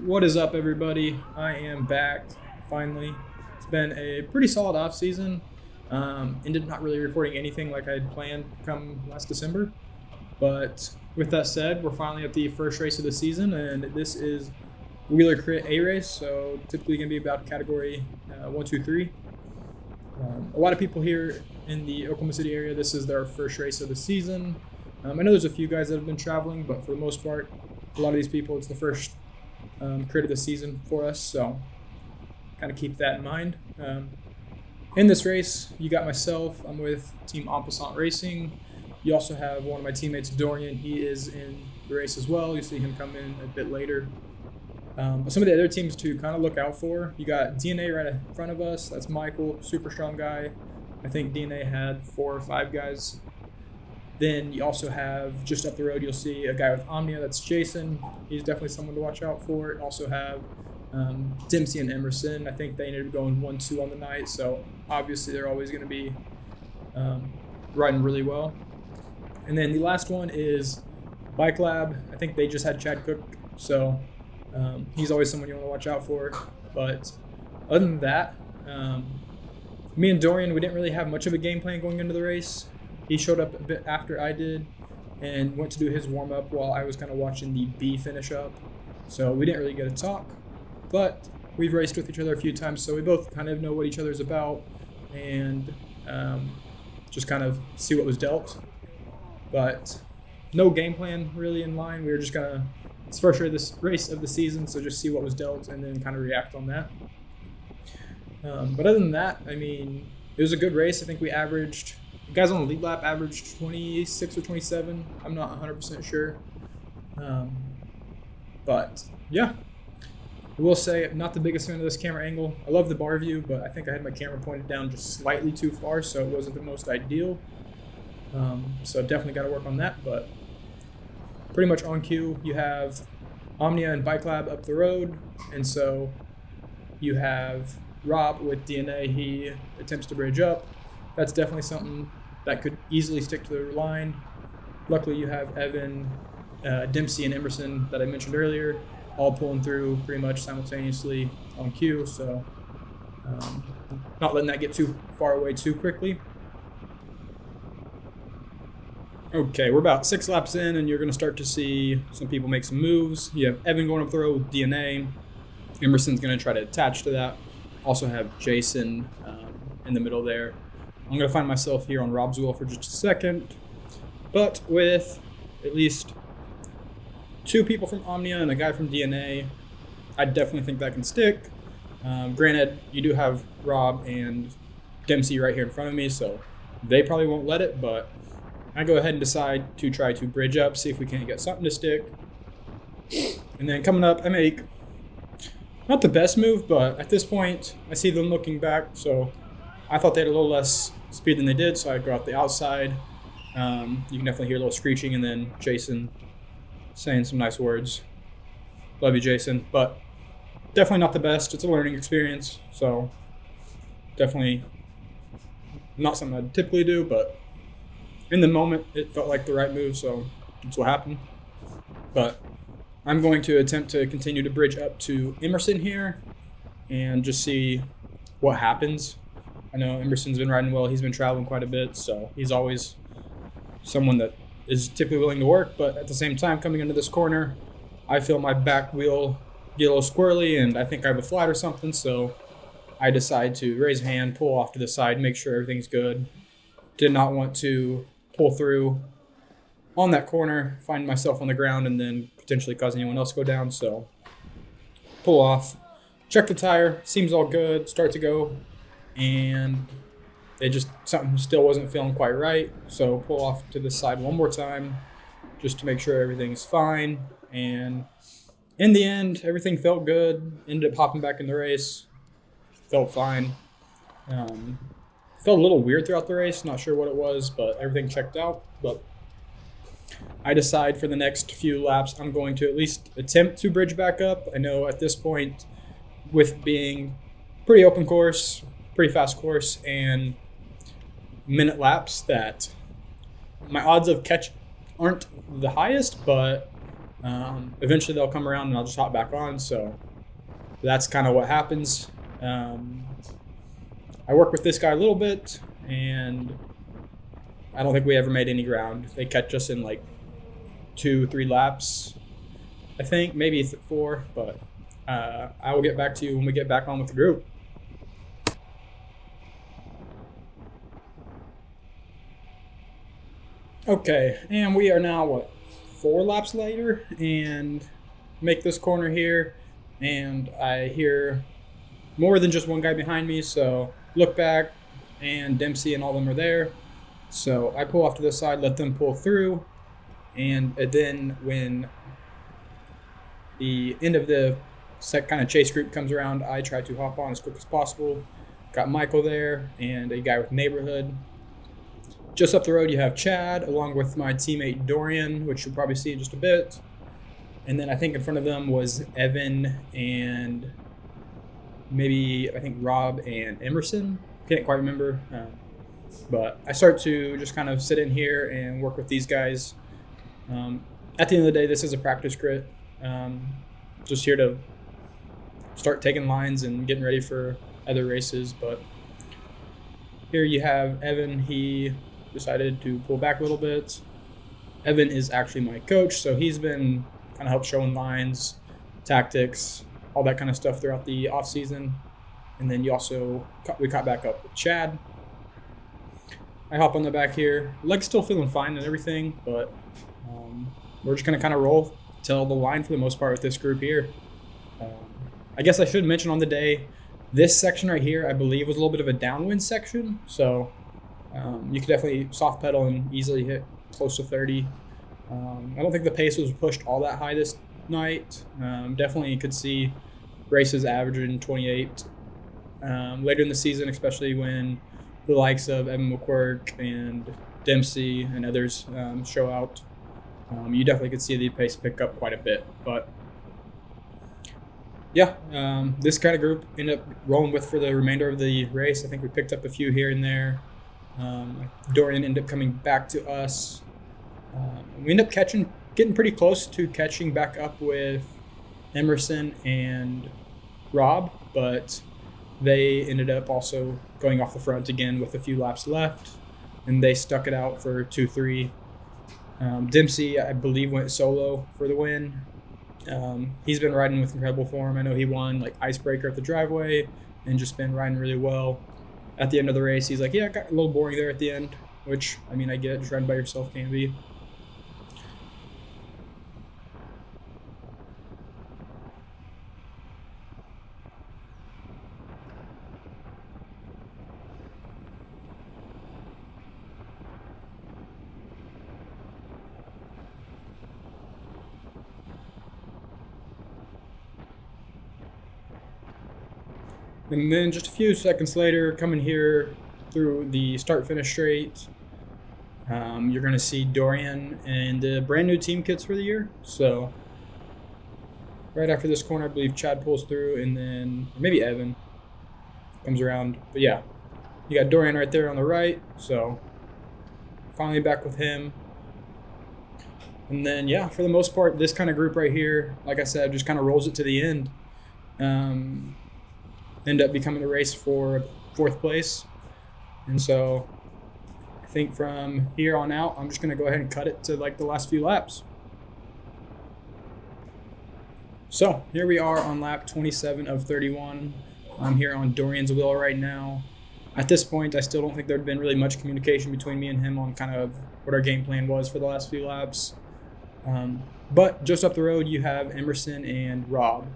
What is up, everybody? I am back finally. It's been a pretty solid off season. Ended up not really recording anything like I had planned come last December. But with that said, we're finally at the first race of the season, and this is Wheeler Crit A race. So typically going to be about category 1, 2, 3. A lot of people here in the Oklahoma City area, this is their first race of the season. I know there's a few guys that have been traveling, but for the most part, a lot of these people, it's the first crit of the season for us. So kind of keep that in mind. In this race, you got myself. I'm with Team En Passant Racing. You also have one of my teammates, Dorian. He is in the race as well. You see him come in a bit later. But some of the other teams to kind of look out for, you got DNA right in front of us. That's Michael, super strong guy. I think DNA had 4 or 5 guys. Then you also have just up the road, you'll see a guy with Omnia. That's Jason. He's definitely someone to watch out for. Also have Dempsey and Emerson. I think they ended up going 1-2 on the night. So obviously they're always going to be riding really well. And then the last one is Bike Lab. I think they just had Chad Cook. So he's always someone you want to watch out for. But other than that, me and Dorian, we didn't really have much of a game plan going into the race. He showed up a bit after I did and went to do his warm-up while I was kind of watching the B finish up. So we didn't really get to talk, but we've raced with each other a few times, so we both kind of know what each other's about and just kind of see what was dealt. But no game plan really in line. We were just going to, it's first race of the season, so just see what was dealt and then kind of react on that. But other than that, I mean, it was a good race. I think we averaged, guys on the lead lap averaged 26 or 27. I'm not 100% sure. But yeah, I will say I'm not the biggest fan of this camera angle. I love the bar view, but I think I had my camera pointed down just slightly too far, so it wasn't the most ideal. So definitely got to work on that, but pretty much on cue. You have Omnia and Bike Lab up the road, and so you have Rob with DNA. He attempts to bridge up. That's definitely something that could easily stick to the line. Luckily, you have Evan, Dempsey, and Emerson that I mentioned earlier, all pulling through pretty much simultaneously on cue, so not letting that get too far away too quickly. Okay, we're about 6 laps in, and you're going to start to see some people make some moves. You have Evan going up the road with DNA. Emerson's going to try to attach to that. Also have Jason in the middle there. I'm going to find myself here on Rob's wheel for just a second. But with at least 2 people from Omnia and a guy from DNA, I definitely think that can stick. Granted, you do have Rob and Dempsey right here in front of me, so they probably won't let it, but I go ahead and decide to try to bridge up, see if we can't get something to stick. And then coming up, I make not the best move, but at this point, I see them looking back, so I thought they had a little less speed than they did, so I go out the outside. You can definitely hear a little screeching, and then Jason saying some nice words. Love you, Jason. But definitely not the best. It's a learning experience, so definitely not something I'd typically do, but in the moment, it felt like the right move, so that's what happened. But I'm going to attempt to continue to bridge up to Emerson here and just see what happens. I know Emerson's been riding well. He's been traveling quite a bit, so he's always someone that is typically willing to work. But at the same time, coming into this corner, I feel my back wheel get a little squirrely, and I think I have a flat or something, so I decide to raise a hand, pull off to the side, make sure everything's good. Did not want to pull through on that corner, find myself on the ground, and then potentially cause anyone else to go down, so pull off, check the tire, seems all good, start to go, and something still wasn't feeling quite right, so pull off to the side one more time just to make sure everything's fine. And in the end, everything felt good. Ended up hopping back in the race, felt fine. Felt a little weird throughout the race, not sure what it was, but everything checked out. But I decide for the next few laps I'm going to at least attempt to bridge back up. I know at this point, with being pretty open course, pretty fast course, and minute laps, that my odds of catch aren't the highest, but Eventually they'll come around and I'll just hop back on. So that's kind of what happens. I work with this guy a little bit, and I don't think we ever made any ground. They catch us in like 2-3 laps, I think, maybe 4, but I will get back to you when we get back on with the group. Okay, and we are now, 4 laps later, and make this corner here, and I hear more than just one guy behind me, so look back, and Dempsey and all of them are there. So I pull off to the side, let them pull through, and then when the end of the kind of chase group comes around, I try to hop on as quick as possible. Got Michael there and a guy with Neighborhood. Just up the road, you have Chad, along with my teammate Dorian, which you'll probably see in just a bit. And then I think in front of them was Evan and maybe, I think, Rob and Emerson. Can't quite remember. But I start to just kind of sit in here and work with these guys. At the end of the day, this is a practice crit. Just here to start taking lines and getting ready for other races. But here you have Evan. He decided to pull back a little bit. Evan is actually my coach, so he's been kind of helped showing lines, tactics, all that kind of stuff throughout the off season. And then we caught back up with Chad. I hop on the back here. Leg's still feeling fine and everything, but we're just gonna kind of roll till the line for the most part with this group here. I guess I should mention on the day, this section right here, I believe, was a little bit of a downwind section, so you could definitely soft pedal and easily hit close to 30. I don't think the pace was pushed all that high this night. Definitely could see races averaging 28. Later in the season, especially when the likes of Evan McQuirk and Dempsey and others show out, you definitely could see the pace pick up quite a bit. But yeah, this kind of group ended up rolling with for the remainder of the race. I think we picked up a few here and there. Dorian ended up coming back to us. We ended up getting pretty close to catching back up with Emerson and Rob, but they ended up also going off the front again with a few laps left, and they stuck it out for 2-3. Dempsey, I believe, went solo for the win. He's been riding with incredible form. I know he won like icebreaker at the driveway and just been riding really well. At the end of the race, he's like, yeah, it got a little boring there at the end, which, I mean, I get, just riding by yourself can be. And then just a few seconds later, coming here through the start-finish straight, you're going to see Dorian and the brand new team kits for the year. So right after this corner, I believe Chad pulls through, and then maybe Evan comes around. But yeah, you got Dorian right there on the right. So finally back with him. And then, yeah, for the most part, this kind of group right here, like I said, just kind of rolls it to the end. End up becoming a race for 4th place. And so I think from here on out, I'm just going to go ahead and cut it to like the last few laps. So here we are on lap 27 of 31. I'm here on Dorian's wheel right now. At this point, I still don't think there'd been really much communication between me and him on kind of what our game plan was for the last few laps. But just up the road, you have Emerson and Rob.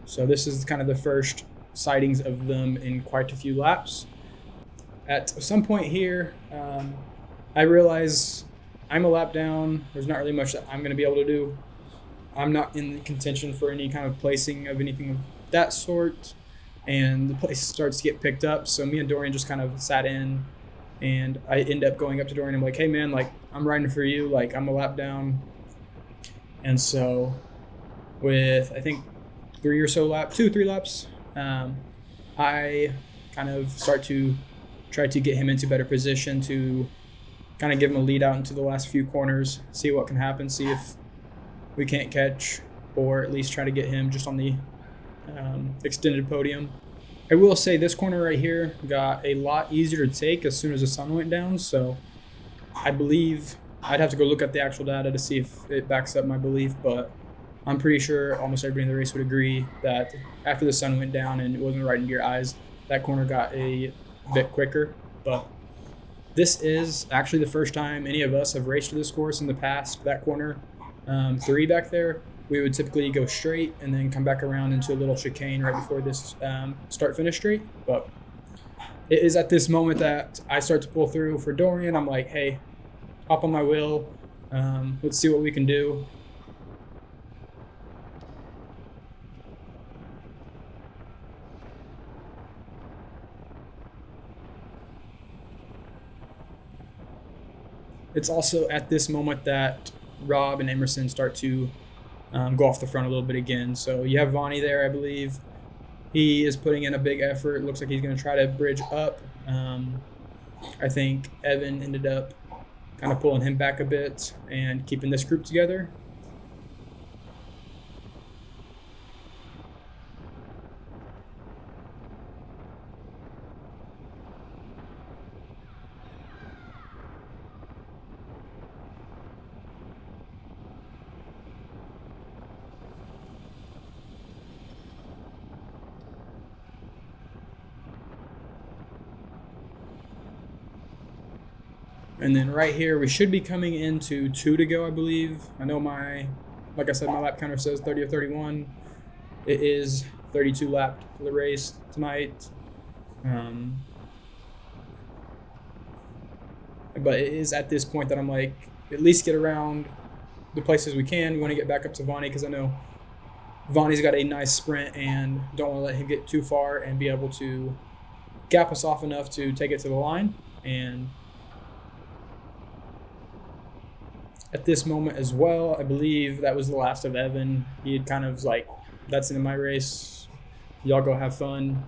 So this is kind of the first sightings of them in quite a few laps. At some point here, I realize I'm a lap down. There's not really much that I'm going to be able to do. I'm not in contention for any kind of placing of anything of that sort, and the place starts to get picked up. So me and Dorian just kind of sat in, and I end up going up to Dorian. I'm like, hey man, like, I'm riding for you. Like, I'm a lap down. And so with, I think, 3 laps, I kind of start to try to get him into better position to kind of give him a lead out into the last few corners, see what can happen, see if we can't catch, or at least try to get him just on the extended podium. I will say this corner right here got a lot easier to take as soon as the sun went down, so I believe I'd have to go look at the actual data to see if it backs up my belief, but I'm pretty sure almost everybody in the race would agree that after the sun went down and it wasn't right into your eyes, that corner got a bit quicker. But this is actually the first time any of us have raced to this course in the past. That corner 3 back there, we would typically go straight and then come back around into a little chicane right before this start-finish straight. But it is at this moment that I start to pull through for Dorian. I'm like, hey, hop on my wheel. Let's see what we can do. It's also at this moment that Rob and Emerson start to go off the front a little bit again. So you have Vonnie there, I believe. He is putting in a big effort. Looks like he's going to try to bridge up. I think Evan ended up kind of pulling him back a bit and keeping this group together. And then right here, we should be coming into 2 to go, I believe. I know like I said, my lap counter says 30 or 31. It is 32 lapped for the race tonight. But it is at this point that I'm like, at least get around the places we can. We want to get back up to Vonnie because I know Vonnie's got a nice sprint and don't want to let him get too far and be able to gap us off enough to take it to the line. And at this moment as well, I believe that was the last of Evan. He had kind of like, that's into my race. Y'all go have fun.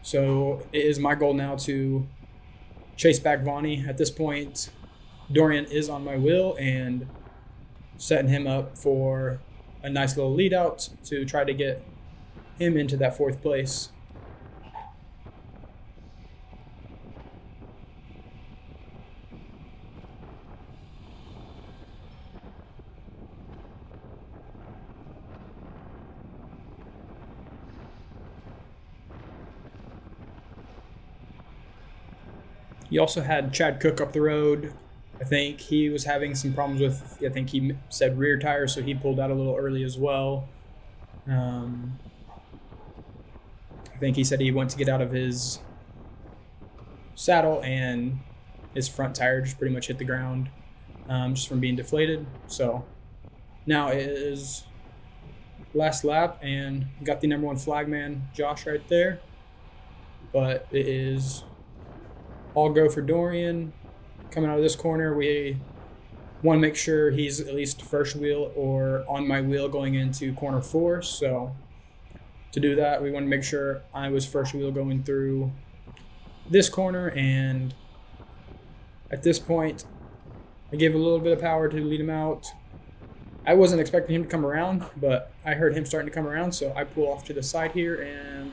So it is my goal now to chase back Vonnie. At this point, Dorian is on my wheel and setting him up for a nice little lead out to try to get him into that 4th place. You also had Chad Cook up the road. I think he was having some problems with, I think he said rear tire, so he pulled out a little early as well. I think he said he went to get out of his saddle and his front tire just pretty much hit the ground just from being deflated. So now it is last lap and got the number 1 flagman, Josh, right there. But it is all go for Dorian. Coming out of this corner, we want to make sure he's at least first wheel or on my wheel going into corner 4. So to do that, we want to make sure I was first wheel going through this corner. And at this point, I gave a little bit of power to lead him out. I wasn't expecting him to come around, but I heard him starting to come around, so I pull off to the side here and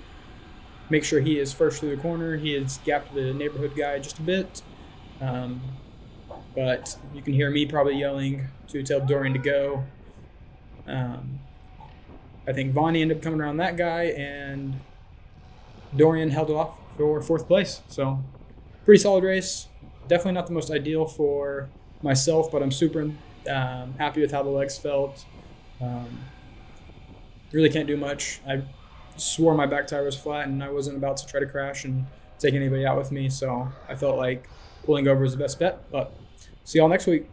make sure he is first through the corner. He has gapped the neighborhood guy just a bit. But you can hear me probably yelling to tell Dorian to go. I think Vonnie ended up coming around that guy, and Dorian held off for 4th place. So pretty solid race. Definitely not the most ideal for myself, but I'm super happy with how the legs felt. Really can't do much. I swore my back tire was flat and I wasn't about to try to crash and take anybody out with me, so I felt like pulling over was the best bet. But see y'all next week.